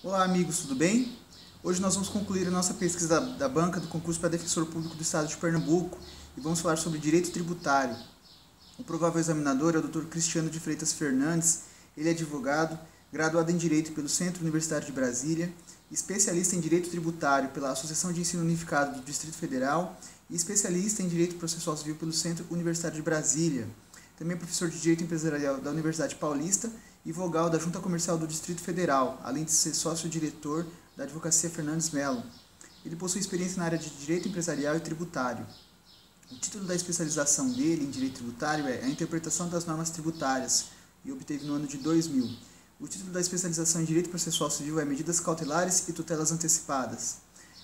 Olá amigos, tudo bem? Hoje nós vamos concluir a nossa pesquisa da banca do concurso para defensor público do estado de Pernambuco e vamos falar sobre direito tributário. O provável examinador é o Dr. Cristiano de Freitas Fernandes. Ele é advogado, graduado em Direito pelo Centro Universitário de Brasília, especialista em Direito Tributário pela Associação de Ensino Unificado do Distrito Federal e especialista em Direito Processual Civil pelo Centro Universitário de Brasília. Também é professor de Direito Empresarial da Universidade Paulista e vogal da Junta Comercial do Distrito Federal, além de ser sócio-diretor da Advocacia Fernandes Melo. Ele possui experiência na área de Direito Empresarial e Tributário. O título da especialização dele em Direito Tributário é A Interpretação das Normas Tributárias e obteve no ano de 2000. O título da especialização em Direito Processual Civil é Medidas Cautelares e Tutelas Antecipadas.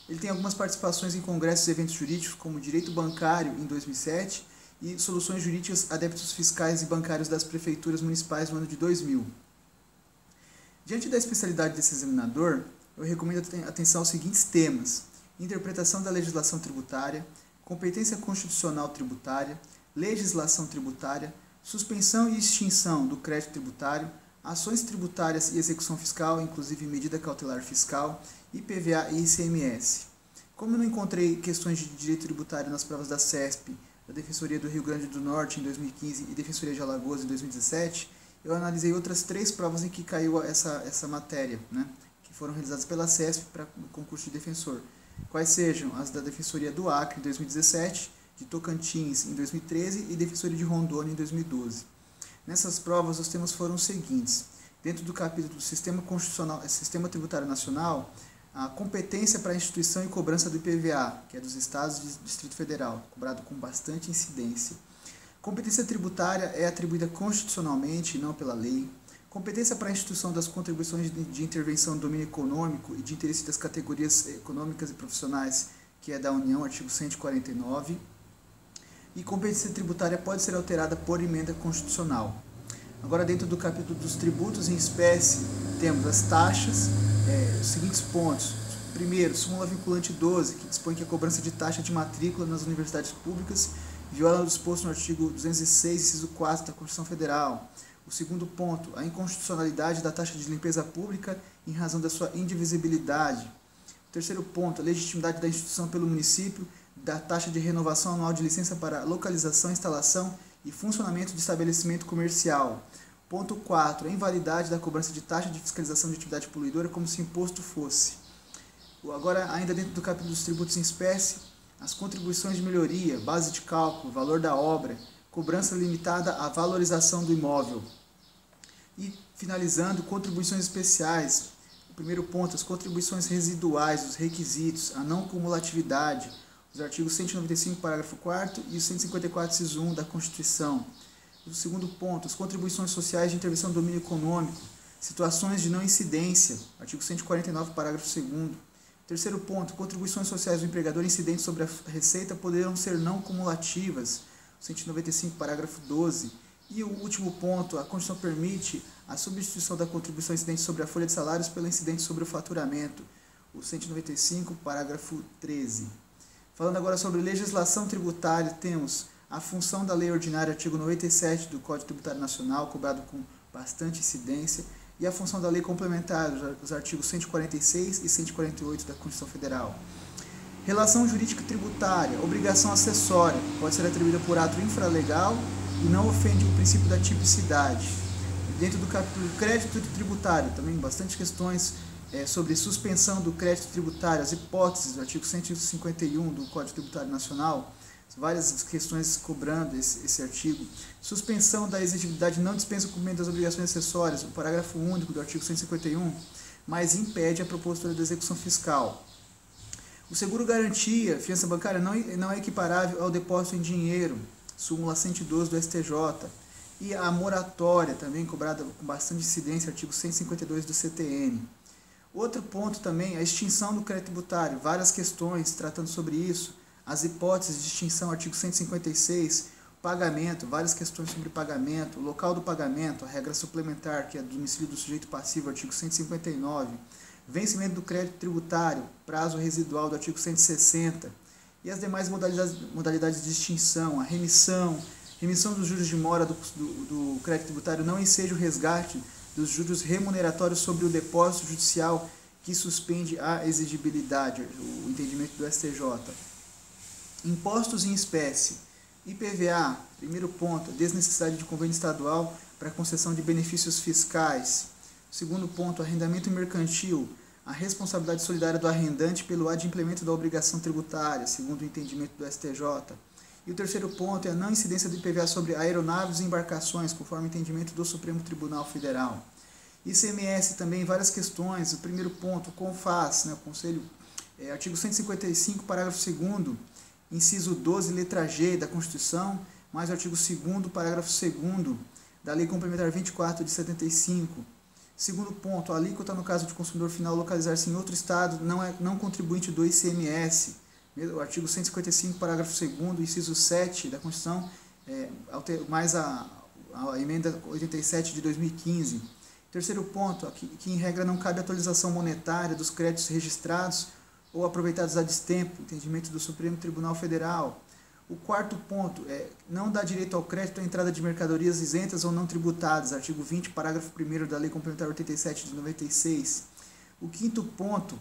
Ele tem algumas participações em congressos e eventos jurídicos, como Direito Bancário em 2007 e Soluções Jurídicas a Débitos Fiscais e Bancários das Prefeituras Municipais no ano de 2000. Diante da especialidade desse examinador, eu recomendo atenção aos seguintes temas: interpretação da legislação tributária, competência constitucional tributária, legislação tributária, suspensão e extinção do crédito tributário, ações tributárias e execução fiscal, inclusive medida cautelar fiscal, IPVA e ICMS. Como eu não encontrei questões de direito tributário nas provas da CESP, da Defensoria do Rio Grande do Norte em 2015 e Defensoria de Alagoas em 2017, eu analisei outras 3 provas em que caiu essa matéria, que foram realizadas pela CESP para o concurso de defensor. Quais sejam as da Defensoria do Acre em 2017, de Tocantins em 2013 e Defensoria de Rondônia em 2012. Nessas provas, os temas foram os seguintes: dentro do capítulo do Sistema Tributário Nacional, a competência para a instituição e cobrança do IPVA, que é dos estados e do Distrito Federal, cobrado com bastante incidência. Competência tributária é atribuída constitucionalmente e não pela lei. Competência para a instituição das contribuições de intervenção no domínio econômico e de interesse das categorias econômicas e profissionais, que é da União, artigo 149. E competência tributária pode ser alterada por emenda constitucional. Agora, dentro do capítulo dos tributos em espécie, temos as taxas, os seguintes pontos. Primeiro, súmula vinculante 12, que dispõe que a cobrança de taxa de matrícula nas universidades públicas viola o disposto no artigo 206, inciso 4 da Constituição Federal. O segundo ponto, a inconstitucionalidade da taxa de limpeza pública em razão da sua indivisibilidade. O terceiro ponto, a legitimidade da instituição pelo município da taxa de renovação anual de licença para localização, instalação e funcionamento de estabelecimento comercial. Ponto 4, a invalidade da cobrança de taxa de fiscalização de atividade poluidora como se imposto fosse. Agora, ainda dentro do capítulo dos tributos em espécie, as contribuições de melhoria, base de cálculo, valor da obra, cobrança limitada à valorização do imóvel. E, finalizando, contribuições especiais. O primeiro ponto, as contribuições residuais, os requisitos, a não cumulatividade, os artigos 195, parágrafo 4º e o 154, inciso 1 da Constituição. O segundo ponto, as contribuições sociais de intervenção no domínio econômico, situações de não incidência, artigo 149, parágrafo 2º. Terceiro ponto, contribuições sociais do empregador incidentes sobre a receita poderão ser não cumulativas, 195, parágrafo 12. E o último ponto, a Constituição permite a substituição da contribuição incidente sobre a folha de salários pela incidente sobre o faturamento, o 195, parágrafo 13. Falando agora sobre legislação tributária, temos a função da Lei Ordinária, artigo 97 do Código Tributário Nacional, cobrado com bastante incidência, e a função da Lei Complementar, os artigos 146 e 148 da Constituição Federal. Relação jurídica tributária, obrigação acessória, pode ser atribuída por ato infralegal e não ofende o princípio da tipicidade. Dentro do capítulo crédito tributário, também bastante questões sobre suspensão do crédito tributário, as hipóteses do artigo 151 do Código Tributário Nacional, várias questões cobrando esse artigo. Suspensão da exigibilidade não dispensa o cumprimento das obrigações acessórias, o parágrafo único do artigo 151, mas impede a propositura da execução fiscal. O seguro-garantia, fiança bancária, não é equiparável ao depósito em dinheiro, súmula 112 do STJ. E a moratória, também cobrada com bastante incidência, artigo 152 do CTN. Outro ponto também, a extinção do crédito tributário, várias questões tratando sobre isso. As hipóteses de extinção, artigo 156, pagamento, várias questões sobre pagamento, local do pagamento, a regra suplementar, que é do domicílio do sujeito passivo, artigo 159, vencimento do crédito tributário, prazo residual do artigo 160, e as demais modalidades de extinção, a remissão dos juros de mora do crédito tributário não enseja o resgate dos juros remuneratórios sobre o depósito judicial que suspende a exigibilidade, o entendimento do STJ. Impostos em espécie. IPVA, primeiro ponto, desnecessidade de convênio estadual para concessão de benefícios fiscais. Segundo ponto, arrendamento mercantil, a responsabilidade solidária do arrendante pelo adimplemento da obrigação tributária, segundo o entendimento do STJ. E o terceiro ponto é a não incidência do IPVA sobre aeronaves e embarcações, conforme o entendimento do Supremo Tribunal Federal. ICMS também, várias questões. O primeiro ponto, CONFAS, o Conselho, artigo 155, parágrafo 2º, inciso 12, letra G da Constituição, mais o artigo 2º, parágrafo 2º da Lei Complementar 24 de 75. Segundo ponto, a alíquota no caso de consumidor final localizar-se em outro estado não contribuinte do ICMS. O artigo 155, parágrafo 2º, inciso 7 da Constituição, mais a emenda 87 de 2015. Terceiro ponto, que em regra não cabe atualização monetária dos créditos registrados ou aproveitados a destempo, entendimento do Supremo Tribunal Federal. O quarto ponto não dá direito ao crédito à entrada de mercadorias isentas ou não tributadas, artigo 20, parágrafo 1º da Lei Complementar 87 de 96. O quinto ponto,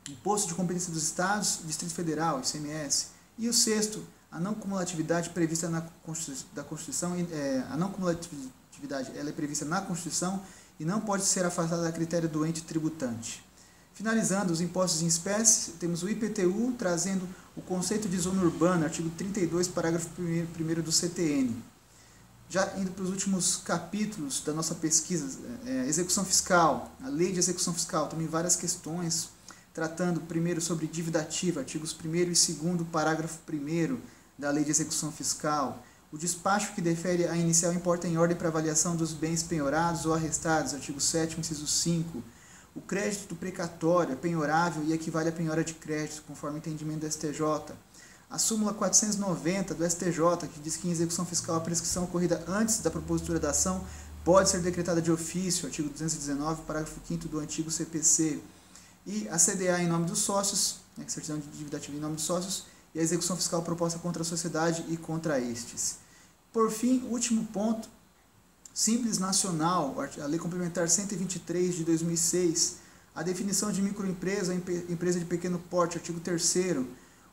imposto de competência dos estados, Distrito Federal, ICMS. E o sexto, a não cumulatividade prevista na Constituição, a não cumulatividade ela é prevista na Constituição e não pode ser afastada a critério do ente tributante. Finalizando os impostos em espécie, temos o IPTU trazendo o conceito de zona urbana, artigo 32, parágrafo 1º do CTN. Já indo para os últimos capítulos da nossa pesquisa, execução fiscal, a lei de execução fiscal, também várias questões, tratando primeiro sobre dívida ativa, artigos 1º e 2º, parágrafo 1º da lei de execução fiscal. O despacho que defere a inicial importa em ordem para avaliação dos bens penhorados ou arrestados, artigo 7º, inciso 5. O crédito precatório é penhorável e equivale à penhora de crédito, conforme o entendimento do STJ. A súmula 490 do STJ, que diz que em execução fiscal a prescrição ocorrida antes da propositura da ação pode ser decretada de ofício, artigo 219, parágrafo 5º do antigo CPC. E a CDA em nome dos sócios, certidão de dívida ativa em nome dos sócios, e a execução fiscal proposta contra a sociedade e contra estes. Por fim, o último ponto, Simples Nacional, a Lei Complementar 123 de 2006, a definição de microempresa, empresa de pequeno porte, artigo 3º,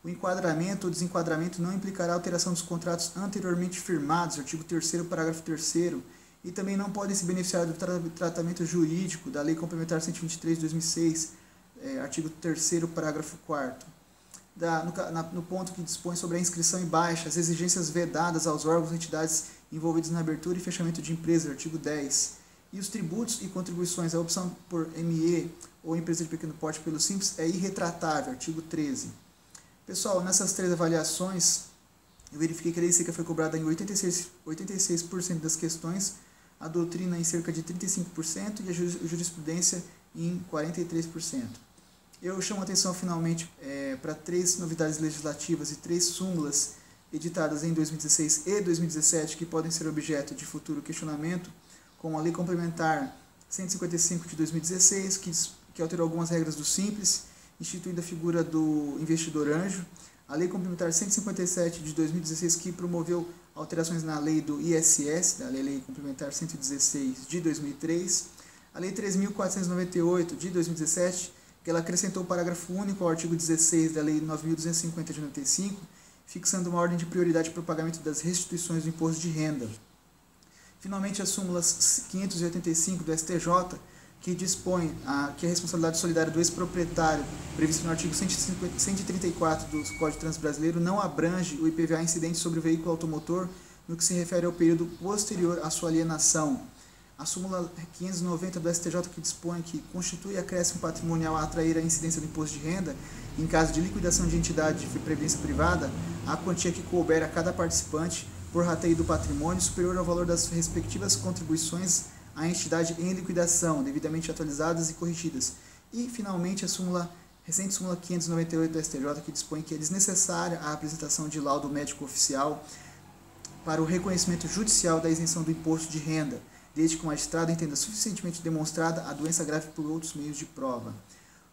o enquadramento ou desenquadramento não implicará alteração dos contratos anteriormente firmados, artigo 3º, parágrafo 3º, e também não podem se beneficiar do tratamento jurídico da Lei Complementar 123 de 2006, artigo 3º, parágrafo 4º. No ponto que dispõe sobre a inscrição em baixa, as exigências vedadas aos órgãos e entidades envolvidos na abertura e fechamento de empresas, artigo 10. E os tributos e contribuições, a opção por ME ou empresa de pequeno porte pelo Simples é irretratável, artigo 13. Pessoal, nessas três avaliações, eu verifiquei que a lei seca foi cobrada em 86% das questões, a doutrina em cerca de 35% e a jurisprudência em 43%. Eu chamo a atenção finalmente para 3 novidades legislativas e 3 súmulas editadas em 2016 e 2017 que podem ser objeto de futuro questionamento, como a Lei Complementar 155 de 2016, que alterou algumas regras do Simples, instituindo a figura do investidor anjo, a Lei Complementar 157 de 2016, que promoveu alterações na lei do ISS, da Lei Complementar 116 de 2003, a Lei 3.498 de 2017, que ela acrescentou o parágrafo único ao artigo 16 da Lei 9.250 de 95, fixando uma ordem de prioridade para o pagamento das restituições do imposto de renda. Finalmente, as súmulas 585 do STJ, que dispõe que a responsabilidade solidária do ex-proprietário, prevista no artigo 134 do Código de Trânsito Brasileiro, não abrange o IPVA incidente sobre o veículo automotor no que se refere ao período posterior à sua alienação. A súmula 590 do STJ, que dispõe que constitui acréscimo patrimonial a atrair a incidência do imposto de renda, em caso de liquidação de entidade de previdência privada, a quantia que couber a cada participante por rateio do patrimônio superior ao valor das respectivas contribuições à entidade em liquidação, devidamente atualizadas e corrigidas. E, finalmente, a recente súmula 598 do STJ, que dispõe que é desnecessária a apresentação de laudo médico oficial para o reconhecimento judicial da isenção do imposto de renda, desde que o magistrado entenda suficientemente demonstrada a doença grave por outros meios de prova.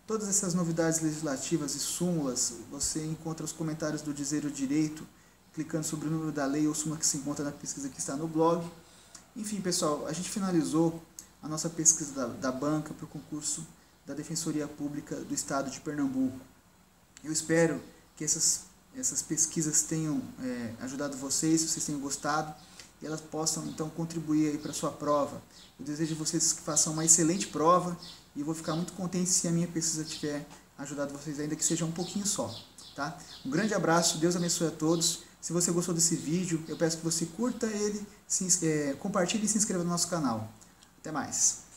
Todas essas novidades legislativas e súmulas, você encontra os comentários do Dizer o Direito, clicando sobre o número da lei ou súmula que se encontra na pesquisa que está no blog. Enfim, pessoal, a gente finalizou a nossa pesquisa da banca para o concurso da Defensoria Pública do Estado de Pernambuco. Eu espero que essas pesquisas tenham ajudado vocês, se vocês tenham gostado, e elas possam então contribuir para a sua prova. Eu desejo a vocês que façam uma excelente prova e eu vou ficar muito contente se a minha pesquisa tiver ajudado vocês, ainda que seja um pouquinho só. Tá? Um grande abraço, Deus abençoe a todos. Se você gostou desse vídeo, eu peço que você curta ele, compartilhe e se inscreva no nosso canal. Até mais!